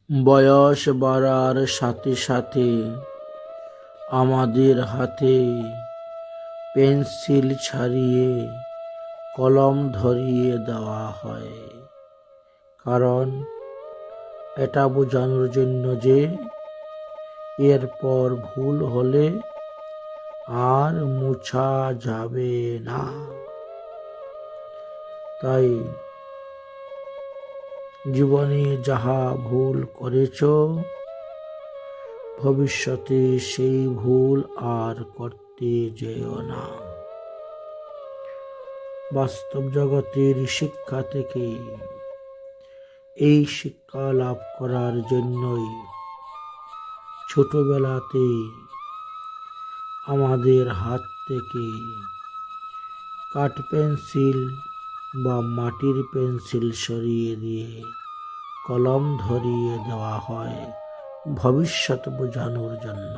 বয়স বাড়ার সাথে সাথে আমাদের হাতে পেন্সিল ছাড়িয়ে কলম ধরিয়ে দেওয়া হয়, কারণ এটা বোঝানোর জন্য যে এরপর ভুল হলে আর মুছা যাবে না। তাই জীবনে যাহা ভুল করেছ, ভবিষ্যতে সেই ভুল আর করতে যেও না। বাস্তব জগতের শিক্ষা থেকে এই শিক্ষা লাভ করার জন্যই ছোটবেলাতে আমাদের হাত থেকে কাঠ পেন্সিল বা মাটির পেন্সিল সরিয়ে দিয়ে কলম ধরিয়ে দেওয়া হয় ভবিষ্যৎ বোঝানোর জন্য।